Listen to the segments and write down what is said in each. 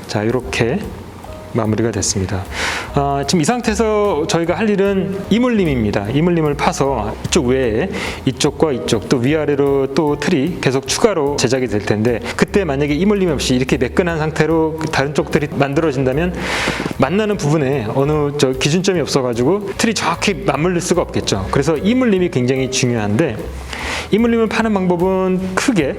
자, 이렇게 마무리가 됐습니다. 지금 이 상태에서 저희가 할 일은 이물림입니다. 이물림을 파서 이쪽 외에 이쪽과 이쪽 또 위아래로 또 틀이 계속 추가로 제작이 될 텐데, 그때 만약에 이물림 없이 이렇게 매끈한 상태로 다른 쪽들이 만들어진다면 만나는 부분에 어느 기준점이 없어가지고 틀이 정확히 맞물릴 수가 없겠죠. 그래서 이물림이 굉장히 중요한데, 이물림을 파는 방법은 크게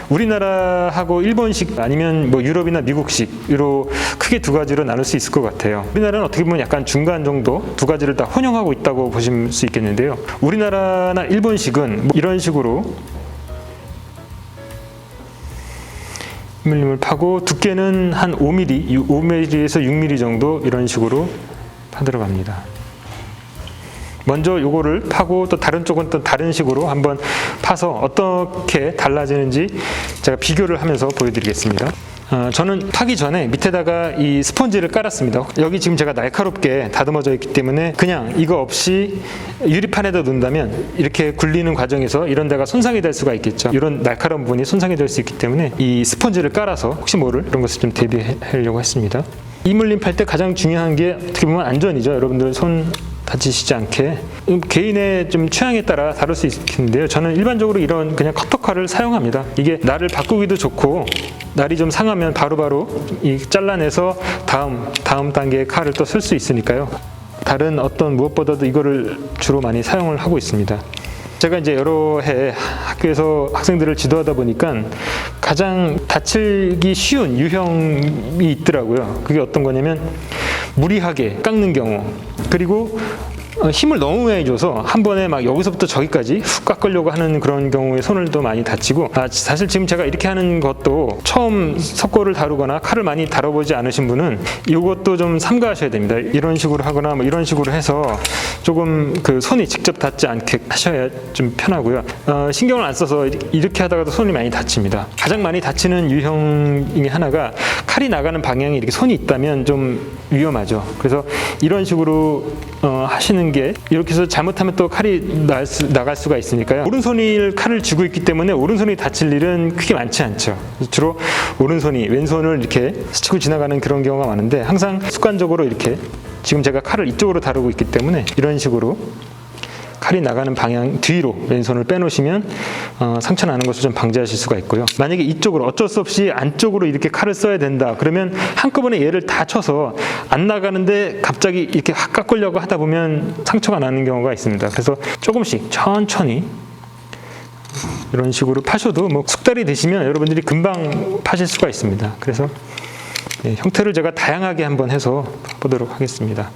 우리나라하고 일본식 아니면 뭐 유럽이나 미국식으로 크게 두 가지로 나눌 수 있을 것 같아요. 우리나라는 어떻게 보면 약간 중간 정도 두 가지를 다 혼용하고 있다고 보실 수 있겠는데요. 우리나라나 일본식은 이런 식으로 이물림을 파고 두께는 한 5mm, 5mm에서 6mm 정도 이런 식으로 파들어 갑니다. 먼저 요거를 파고 또 다른 쪽은 또 다른 식으로 한번 파서 어떻게 달라지는지 제가 비교를 하면서 보여드리겠습니다. 저는 파기 전에 밑에다가 이 스펀지를 깔았습니다. 여기 지금 제가 날카롭게 다듬어져 있기 때문에 그냥 이거 없이 유리판에다 놓는다면 이렇게 굴리는 과정에서 이런 데가 손상이 될 수가 있겠죠. 이런 날카로운 부분이 손상이 될 수 있기 때문에 이 스펀지를 깔아서 혹시 모를 이런 것을 좀 대비하려고 했습니다. 이물림 팔 때 가장 중요한 게 어떻게 보면 안전이죠. 여러분들 손 다치시지 않게 개인의 좀 취향에 따라 다를 수 있는데요. 저는 일반적으로 이런 그냥 커터칼을 사용합니다. 이게 날을 바꾸기도 좋고, 날이 좀 상하면 바로바로 이 잘라내서 다음 단계의 칼을 또 쓸 수 있으니까요. 다른 어떤 무엇보다도 이거를 주로 많이 사용을 하고 있습니다. 제가 이제 여러 해 학교에서 학생들을 지도하다 보니까 가장 다치기 쉬운 유형이 있더라고요. 그게 어떤 거냐면 무리하게 깎는 경우, 그리고 힘을 너무 많이 줘서 한 번에 막 여기서부터 저기까지 훅 깎으려고 하는 그런 경우에 손을 또 많이 다치고, 사실 지금 제가 이렇게 하는 것도 처음 석고를 다루거나 칼을 많이 다뤄보지 않으신 분은 이것도 좀 삼가하셔야 됩니다. 이런 식으로 하거나 뭐 이런 식으로 해서 조금 그 손이 직접 닿지 않게 하셔야 좀 편하고요. 신경을 안 써서 이렇게 하다가도 손이 많이 다칩니다. 가장 많이 다치는 유형 중에 하나가 칼이 나가는 방향이 이렇게 손이 있다면 좀 위험하죠. 그래서 이런 식으로 하시는 게, 이렇게 해서 잘못하면 또 칼이 나갈 수가 있으니까요. 오른손이 칼을 쥐고 있기 때문에 오른손이 다칠 일은 크게 많지 않죠. 주로 오른손이 왼손을 이렇게 스치고 지나가는 그런 경우가 많은데, 항상 습관적으로 이렇게, 지금 제가 칼을 이쪽으로 다루고 있기 때문에 이런 식으로 칼이 나가는 방향 뒤로 왼손을 빼놓으시면 상처 나는 것을 좀 방지하실 수가 있고요. 만약에 이쪽으로 어쩔 수 없이 안쪽으로 이렇게 칼을 써야 된다 그러면 한꺼번에 얘를 다 쳐서 안 나가는데 갑자기 이렇게 확 깎으려고 하다 보면 상처가 나는 경우가 있습니다. 그래서 조금씩 천천히 이런 식으로 파셔도 뭐 숙달이 되시면 여러분들이 금방 파실 수가 있습니다. 그래서 형태를 제가 다양하게 한번 해서 보도록 하겠습니다.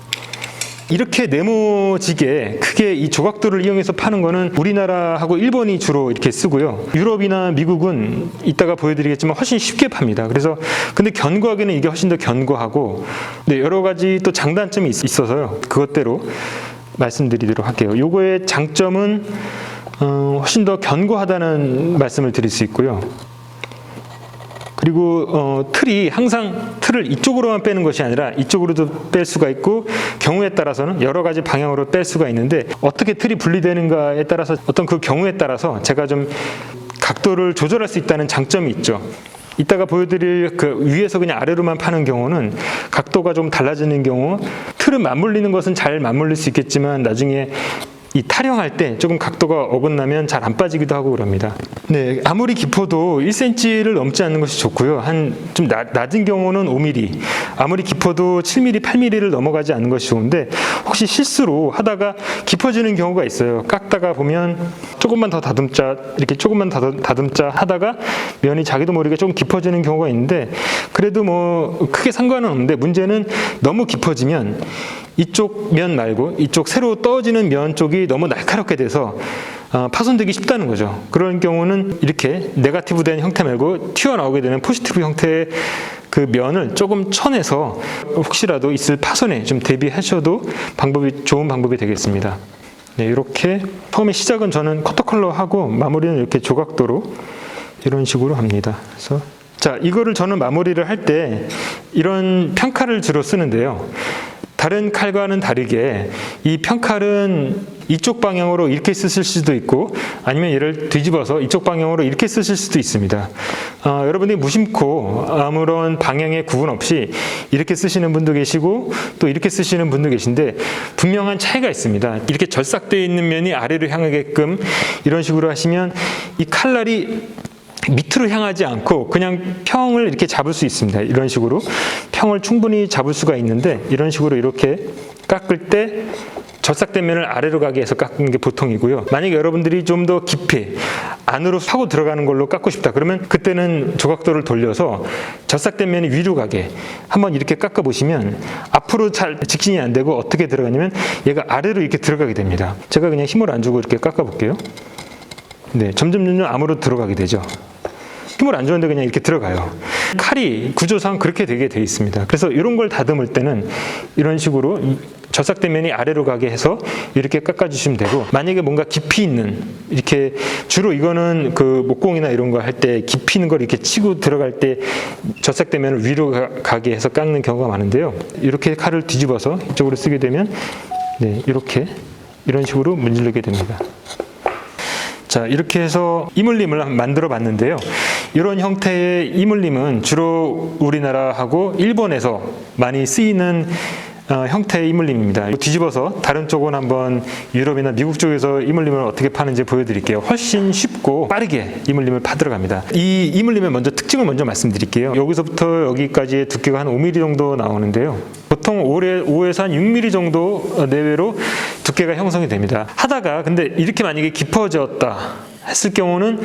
이렇게 네모지게 크게 이 조각도를 이용해서 파는 거는 우리나라하고 일본이 주로 이렇게 쓰고요. 유럽이나 미국은 이따가 보여드리겠지만 훨씬 쉽게 팝니다. 그래서 근데 견고하기는 이게 훨씬 더 견고하고, 여러 가지 또 장단점이 있어서요. 그것대로 말씀드리도록 할게요. 요거의 장점은 훨씬 더 견고하다는 말씀을 드릴 수 있고요. 그리고 틀이 항상 틀을 이쪽으로만 빼는 것이 아니라 이쪽으로도 뺄 수가 있고, 경우에 따라서는 여러 가지 방향으로 뺄 수가 있는데, 어떻게 틀이 분리되는가에 따라서 어떤 그 경우에 따라서 제가 좀 각도를 조절할 수 있다는 장점이 있죠. 이따가 보여드릴 그 위에서 그냥 아래로만 파는 경우는 각도가 좀 달라지는 경우, 틀을 맞물리는 것은 잘 맞물릴 수 있겠지만 나중에 이 타령할 때 조금 각도가 어긋나면 잘 안 빠지기도 하고 그럽니다. 네, 아무리 깊어도 1cm를 넘지 않는 것이 좋고요. 한 좀 낮은 경우는 5mm, 아무리 깊어도 7mm, 8mm를 넘어가지 않는 것이 좋은데, 혹시 실수로 하다가 깊어지는 경우가 있어요. 깎다가 보면 조금만 더 다듬자, 이렇게 조금만 더 다듬자 하다가 면이 자기도 모르게 조금 깊어지는 경우가 있는데, 그래도 뭐 크게 상관은 없는데, 문제는 너무 깊어지면 이쪽 면 말고 이쪽 새로 떠지는 면 쪽이 너무 날카롭게 돼서 파손되기 쉽다는 거죠. 그런 경우는 이렇게 네거티브 된 형태 말고 튀어나오게 되는 포지티브 형태의 그 면을 조금 쳐내서 혹시라도 있을 파손에 좀 대비하셔도 좋은 방법이 되겠습니다. 네, 이렇게 처음에 시작은 저는 커터컬러 하고 마무리는 이렇게 조각도로 이런 식으로 합니다. 그래서 자, 이거를 저는 마무리를 할 때 이런 평칼을 주로 쓰는데요. 다른 칼과는 다르게 이 평칼은 이쪽 방향으로 이렇게 쓰실 수도 있고 아니면 얘를 뒤집어서 이쪽 방향으로 이렇게 쓰실 수도 있습니다. 여러분들이 무심코 아무런 방향의 구분 없이 이렇게 쓰시는 분도 계시고 또 이렇게 쓰시는 분도 계신데 분명한 차이가 있습니다. 이렇게 절삭되어 있는 면이 아래로 향하게끔 이런 식으로 하시면 이 칼날이 밑으로 향하지 않고 그냥 평을 이렇게 잡을 수 있습니다. 이런 식으로 평을 충분히 잡을 수가 있는데 이런 식으로 이렇게 깎을 때 절삭된 면을 아래로 가게 해서 깎는 게 보통이고요. 만약에 여러분들이 좀 더 깊이 안으로 파고 들어가는 걸로 깎고 싶다 그러면 그때는 조각도를 돌려서 절삭된 면이 위로 가게 한번 이렇게 깎아 보시면 앞으로 잘 직진이 안 되고 어떻게 들어가냐면 얘가 아래로 이렇게 들어가게 됩니다. 제가 그냥 힘을 안 주고 이렇게 깎아 볼게요. 네, 점점 안으로 들어가게 되죠. 힘을 안 주는데 그냥 이렇게 들어가요. 칼이 구조상 그렇게 되게 돼 있습니다. 그래서 이런 걸 다듬을 때는 이런 식으로 절삭된 면이 아래로 가게 해서 이렇게 깎아주시면 되고 만약에 뭔가 깊이 있는 이렇게 주로 이거는 그 목공이나 이런 거 할 때 깊이 있는 걸 이렇게 치고 들어갈 때 절삭된 면을 위로 가게 해서 깎는 경우가 많은데요. 이렇게 칼을 뒤집어서 이쪽으로 쓰게 되면 네, 이렇게 이런 식으로 문지르게 됩니다. 자, 이렇게 해서 이물림을 만들어 봤는데요. 이런 형태의 이물림은 주로 우리나라하고 일본에서 많이 쓰이는 형태의 이물림입니다. 뒤집어서 다른 쪽은 한번 유럽이나 미국 쪽에서 이물림을 어떻게 파는지 보여드릴게요. 훨씬 쉽고 빠르게 이물림을 파들어 갑니다. 이 이물림의 특징을 먼저 말씀드릴게요. 여기서부터 여기까지의 두께가 한 5mm 정도 나오는데요. 보통 5에서 한 6mm 정도 내외로 두께가 형성이 됩니다. 하다가 근데 이렇게 만약에 깊어졌다 했을 경우는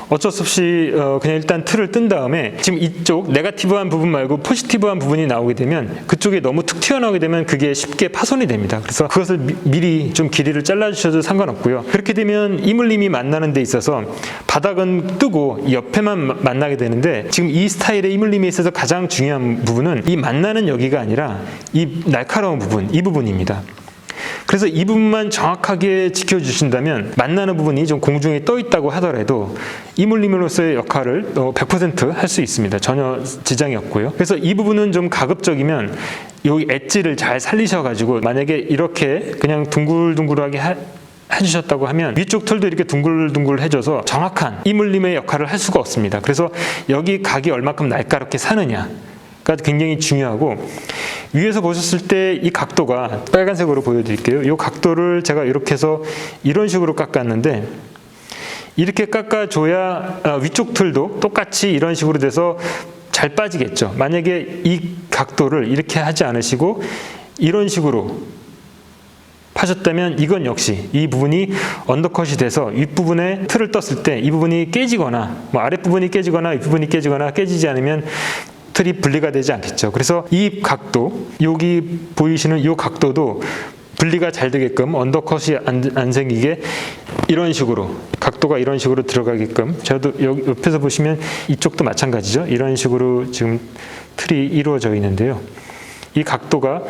어쩔 수 없이 그냥 일단 틀을 뜬 다음에 지금 이쪽 네거티브한 부분 말고 포지티브한 부분이 나오게 되면 그쪽이 너무 툭 튀어나오게 되면 그게 쉽게 파손이 됩니다. 그래서 그것을 미리 좀 길이를 잘라주셔도 상관없고요. 그렇게 되면 이물림이 만나는 데 있어서 바닥은 뜨고 옆에만 만나게 되는데 지금 이 스타일의 이물림에 있어서 가장 중요한 부분은 이 만나는 여기가 아니라 이 날카로운 부분, 이 부분입니다. 그래서 이 부분만 정확하게 지켜주신다면 만나는 부분이 좀 공중에 떠 있다고 하더라도 이물림으로서의 역할을 100% 할 수 있습니다. 전혀 지장이 없고요. 그래서 이 부분은 좀 가급적이면 여기 엣지를 잘 살리셔가지고 만약에 이렇게 그냥 둥글둥글하게 해주셨다고 하면 위쪽 털도 이렇게 둥글둥글 해줘서 정확한 이물림의 역할을 할 수가 없습니다. 그래서 여기 각이 얼마큼 날카롭게 사느냐 가 굉장히 중요하고 위에서 보셨을 때 이 각도가 빨간색으로 보여드릴게요. 이 각도를 제가 이렇게 해서 이런 식으로 깎았는데 이렇게 깎아줘야 위쪽 틀도 똑같이 이런 식으로 돼서 잘 빠지겠죠. 만약에 이 각도를 이렇게 하지 않으시고 이런 식으로 파셨다면 이건 역시 이 부분이 언더컷이 돼서 윗부분에 틀을 떴을 때 이 부분이 깨지거나 아랫부분이 깨지거나 윗부분이 깨지거나 깨지지 않으면 틀이 분리가 되지 않겠죠. 그래서 이 각도, 여기 보이시는 이 각도도 분리가 잘 되게끔 언더컷이 안 생기게 이런 식으로 각도가 이런 식으로 들어가게끔 저도 여기 옆에서 보시면 이쪽도 마찬가지죠. 이런 식으로 지금 틀이 이루어져 있는데요. 이 각도가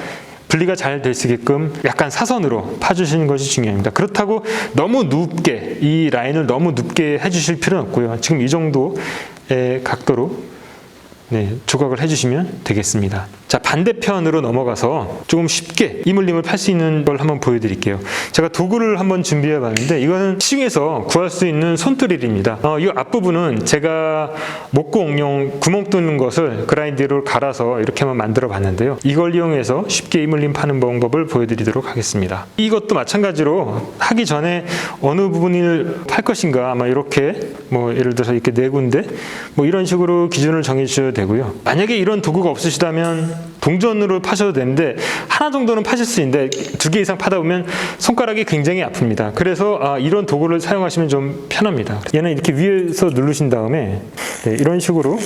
분리가 잘 될 수 있게끔 약간 사선으로 파주시는 것이 중요합니다. 그렇다고 너무 눕게 이 라인을 너무 눕게 해주실 필요는 없고요. 지금 이 정도의 각도로 조각을 해주시면 되겠습니다. 자, 반대편으로 넘어가서 조금 쉽게 이물림을 팔 수 있는 걸 한번 보여드릴게요. 제가 도구를 한번 준비해 봤는데 이거는 시중에서 구할 수 있는 손드릴입니다. 이 앞부분은 제가 목공용 구멍 뚫는 것을 그라인더로 갈아서 이렇게 한번 만들어 봤는데요. 이걸 이용해서 쉽게 이물림 파는 방법을 보여드리도록 하겠습니다. 이것도 마찬가지로 하기 전에 어느 부분을 팔 것인가 아마 이렇게 예를 들어서 이렇게 네 군데 이런 식으로 기준을 정해 주셔도 되고요. 만약에 이런 도구가 없으시다면 동전으로 파셔도 되는데 하나 정도는 파실 수 있는데 2개 이상 파다 보면 손가락이 굉장히 아픕니다. 그래서 이런 도구를 사용하시면 좀 편합니다. 얘는 이렇게 위에서 누르신 다음에 이런 식으로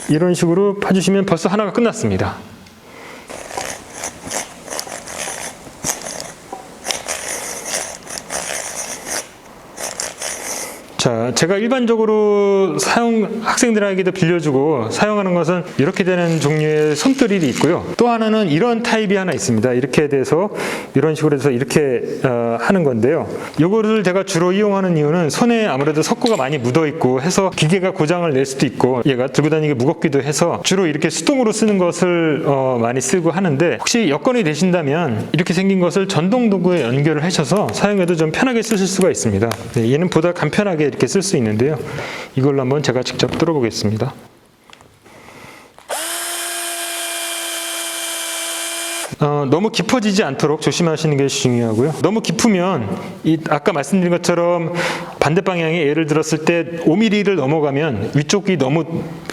이런 식으로 파주시면 벌써 하나가 끝났습니다. 자, 제가 일반적으로 학생들에게도 빌려주고 사용하는 것은 이렇게 되는 종류의 손드릴이 있고요. 또 하나는 이런 타입이 하나 있습니다. 이렇게 돼서 이런 식으로 해서 이렇게 하는 건데요. 이거를 제가 주로 이용하는 이유는 손에 아무래도 석고가 많이 묻어 있고 해서 기계가 고장을 낼 수도 있고 얘가 들고 다니기 무겁기도 해서 주로 이렇게 수동으로 쓰는 것을 많이 쓰고 하는데, 혹시 여건이 되신다면 이렇게 생긴 것을 전동 도구에 연결을 하셔서 사용해도 좀 편하게 쓰실 수가 있습니다. 네, 얘는 보다 간편하게 이렇게 쓸 수 있는데요. 이걸로 한번 제가 직접 뚫어보겠습니다. 너무 깊어지지 않도록 조심하시는 게 중요하고요. 너무 깊으면 아까 말씀드린 것처럼 반대 방향에 예를 들었을 때 5mm를 넘어가면 위쪽이 너무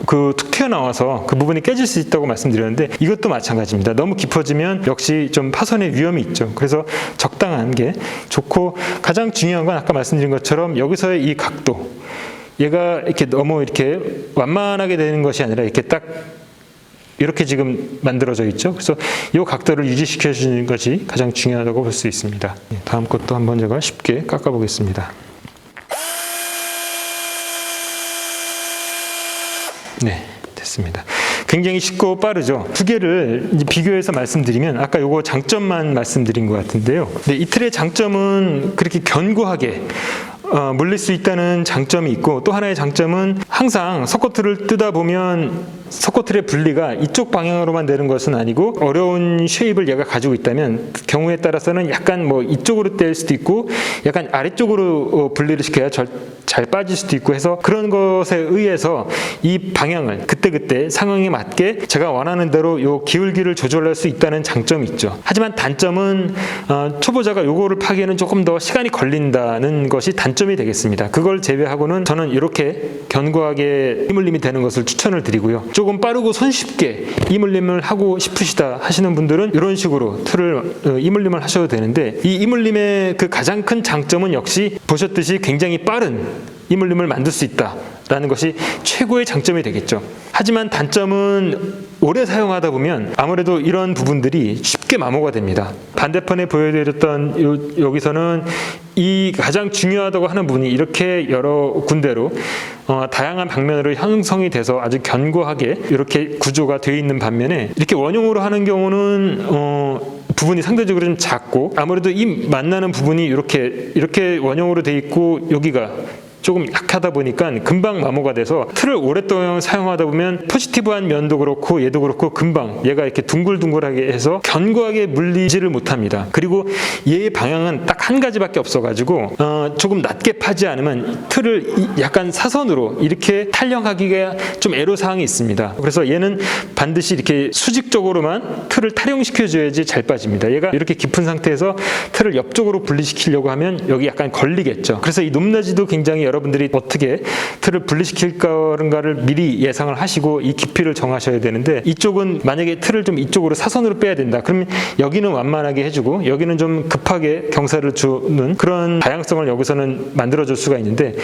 툭 튀어나와서 그 부분이 깨질 수 있다고 말씀드렸는데, 이것도 마찬가지입니다. 너무 깊어지면 역시 좀 파손의 위험이 있죠. 그래서 적당한 게 좋고, 가장 중요한 건 아까 말씀드린 것처럼 여기서의 이 각도, 얘가 이렇게 너무 이렇게 완만하게 되는 것이 아니라 이렇게 딱 이렇게 지금 만들어져 있죠. 그래서 이 각도를 유지시켜 주는 것이 가장 중요하다고 볼 수 있습니다. 다음 것도 한번 제가 쉽게 깎아 보겠습니다. 네, 됐습니다. 굉장히 쉽고 빠르죠. 두 개를 비교해서 말씀드리면, 아까 요거 장점만 말씀드린 것 같은데요. 네, 이 틀의 장점은 그렇게 견고하게 물릴 수 있다는 장점이 있고, 또 하나의 장점은 항상 석고틀을 뜨다 보면 석고틀의 분리가 이쪽 방향으로만 되는 것은 아니고, 어려운 쉐입을 얘가 가지고 있다면 경우에 따라서는 약간 이쪽으로 뗄 수도 있고 약간 아래쪽으로 분리를 시켜야 잘 빠질 수도 있고 해서, 그런 것에 의해서 이 방향을 그때그때 상황에 맞게 제가 원하는 대로 요 기울기를 조절할 수 있다는 장점이 있죠. 하지만 단점은 초보자가 요거를 파기에는 조금 더 시간이 걸린다는 것이 단점이 되겠습니다. 그걸 제외하고는 저는 이렇게 견고하게 이물림이 되는 것을 추천을 드리고요. 조금 빠르고 손쉽게 이물림을 하고 싶으시다 하시는 분들은 이런 식으로 틀을 이물림을 하셔도 되는데, 이 이물림의 그 가장 큰 장점은 역시 보셨듯이 굉장히 빠른 이물림을 만들 수 있다라는 것이 최고의 장점이 되겠죠. 하지만 단점은 오래 사용하다 보면 아무래도 이런 부분들이 쉽게 마모가 됩니다. 반대편에 보여드렸던 여기서는 이 가장 중요하다고 하는 부분이 이렇게 여러 군데로 다양한 방면으로 형성이 돼서 아주 견고하게 이렇게 구조가 되어 있는 반면에, 이렇게 원형으로 하는 경우는 부분이 상대적으로 좀 작고, 아무래도 이 만나는 부분이 이렇게 원형으로 되어 있고 여기가 조금 약하다 보니까 금방 마모가 돼서 틀을 오랫동안 사용하다 보면 포지티브한 면도 그렇고 얘도 그렇고 금방 얘가 이렇게 둥글둥글하게 해서 견고하게 물리지를 못합니다. 그리고 얘의 방향은 딱 한 가지밖에 없어가지고 조금 낮게 파지 않으면 틀을 약간 사선으로 이렇게 탈령하기가 좀 애로사항이 있습니다. 그래서 얘는 반드시 이렇게 수직적으로만 틀을 탈영시켜줘야지 잘 빠집니다. 얘가 이렇게 깊은 상태에서 틀을 옆쪽으로 분리시키려고 하면 여기 약간 걸리겠죠. 그래서 이 높낮이도 굉장히 여러분들이 어떻게 틀을 분리시킬 건가를 미리 예상을 하시고 이 깊이를 정하셔야 되는데, 이쪽은 만약에 틀을 좀 이쪽으로 사선으로 빼야 된다. 그러면 여기는 완만하게 해주고 여기는 좀 급하게 경사를 주는 그런 다양성을 여기서는 만들어줄 수가 있는데,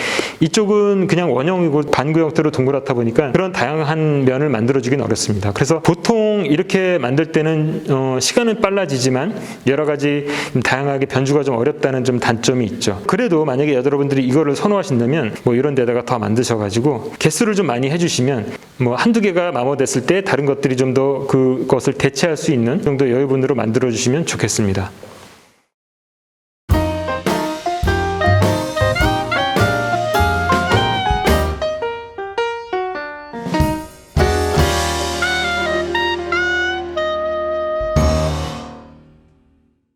이쪽은 그냥 원형이고 반구 형태로 동그랗다 보니까 그런 다양한 면을 만들어주긴 어렵습니다. 그래서 보통 이렇게 만들 때는 시간은 빨라지지만 여러 가지 다양하게 변주가 좀 어렵다는 좀 단점이 있죠. 그래도 만약에 여러분들이 이거를 선호하신다면 이런 데다가 더 만드셔가지고 개수를 좀 많이 해주시면 한두 개가 마모됐을 때 다른 것들이 좀 더 그것을 대체할 수 있는 정도 여유분으로 만들어주시면 좋겠습니다.